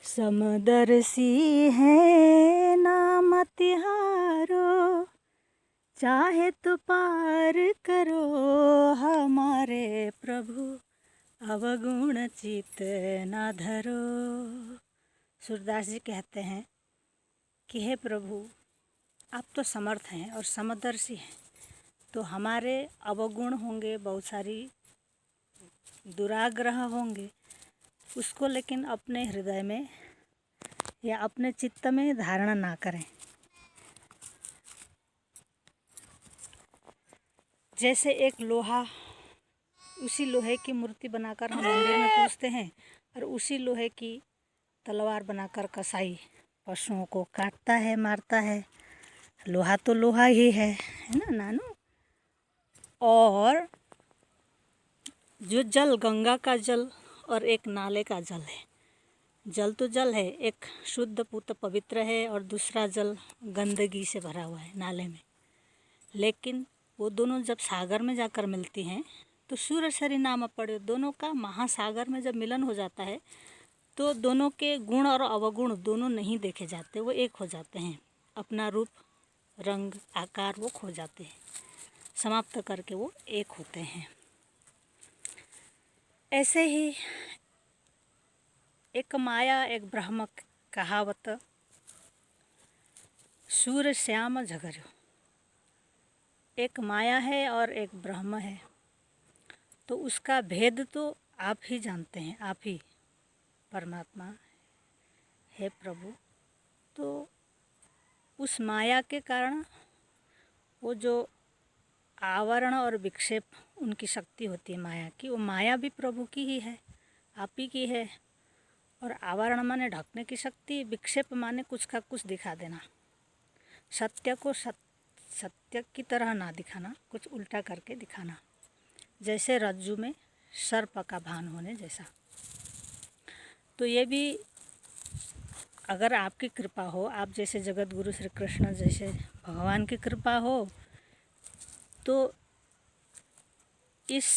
समदर्शी है नाम तिहारो, चाहे तो पार करो हमारे प्रभु, अवगुण चित ना धरो। सूरदास जी कहते हैं कि हे प्रभु, आप तो समर्थ हैं और समदर्शी हैं, तो हमारे अवगुण होंगे, बहुत सारी दुराग्रह होंगे, उसको लेकिन अपने हृदय में या अपने चित्त में धारण ना करें। जैसे एक लोहा, उसी लोहे की मूर्ति बनाकर हम मंदिर में पूजते हैं और उसी लोहे की तलवार बनाकर कसाई पशुओं को काटता है, मारता है। लोहा तो लोहा ही है ना नानू। और जो जल, गंगा का जल और एक नाले का जल है, जल तो जल है, एक शुद्ध पूत पवित्र है और दूसरा जल गंदगी से भरा हुआ है नाले में। लेकिन वो दोनों जब सागर में जाकर मिलती हैं तो सूर्य सरी नाम पड़े, दोनों का महासागर में जब मिलन हो जाता है तो दोनों के गुण और अवगुण दोनों नहीं देखे जाते, वो एक हो जाते हैं। अपना रूप, रंग, आकार वो खो जाते हैं, समाप्त करके वो एक होते हैं। ऐसे ही एक माया एक ब्रह्म कहावत, सूर्य श्याम झगड़ो। एक माया है और एक ब्रह्म है, तो उसका भेद तो आप ही जानते हैं, आप ही परमात्मा है प्रभु। तो उस माया के कारण वो जो आवरण और विक्षेप उनकी शक्ति होती है माया की, वो माया भी प्रभु की ही है, आप ही की है। और आवरण माने ढकने की शक्ति, विक्षेप माने कुछ का कुछ दिखा देना, सत्य को सत्य की तरह ना दिखाना, कुछ उल्टा करके दिखाना, जैसे रज्जु में सर्प का भान होने जैसा। तो ये भी अगर आपकी कृपा हो, आप जैसे जगत गुरु श्री कृष्ण जैसे भगवान की कृपा हो, तो इस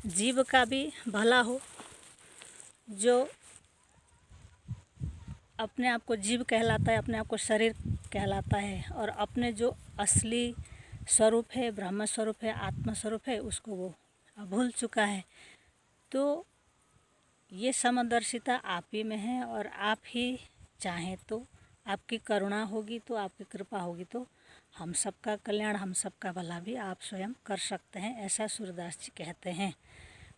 जीव का भी भला हो, जो अपने आप को जीव कहलाता है, अपने आप को शरीर कहलाता है और अपने जो असली स्वरूप है, ब्रह्म स्वरूप है, आत्मा स्वरूप है, उसको वो भूल चुका है। तो ये समदर्शिता आप ही में है और आप ही चाहें तो, आपकी करुणा होगी तो, आपकी कृपा होगी तो हम सबका कल्याण, हम सबका भला भी आप स्वयं कर सकते हैं, ऐसा सूरदास जी कहते हैं।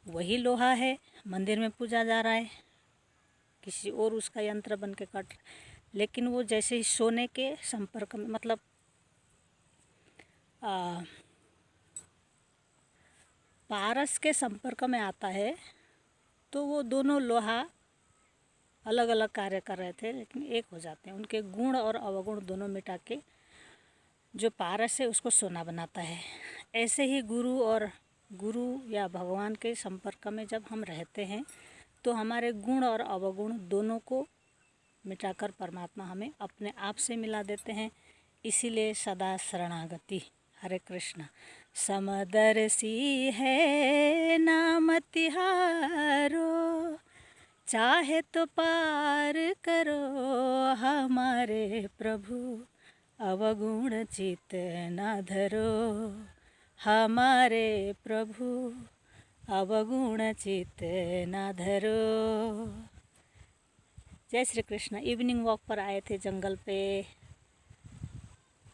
वही लोहा है, मंदिर में पूजा जा रहा है, किसी और उसका यंत्र बन के कट, लेकिन वो जैसे ही सोने के संपर्क में, मतलब पारस के संपर्क में आता है, तो वो दोनों लोहा अलग अलग कार्य कर रहे थे लेकिन एक हो जाते हैं। उनके गुण और अवगुण दोनों मिटा के जो पारस है उसको सोना बनाता है। ऐसे ही गुरु या भगवान के संपर्क में जब हम रहते हैं तो हमारे गुण और अवगुण दोनों को मिटाकर परमात्मा हमें अपने आप से मिला देते हैं। इसीलिए सदा शरणागति। हरे कृष्ण। समदर्शी है नाम तिहारो, चाहे तो पार करो हमारे प्रभु, अवगुण चित न धरो हमारे प्रभु, अवगुण चित न धरो। जय श्री कृष्ण। इवनिंग वॉक पर आए थे जंगल पे।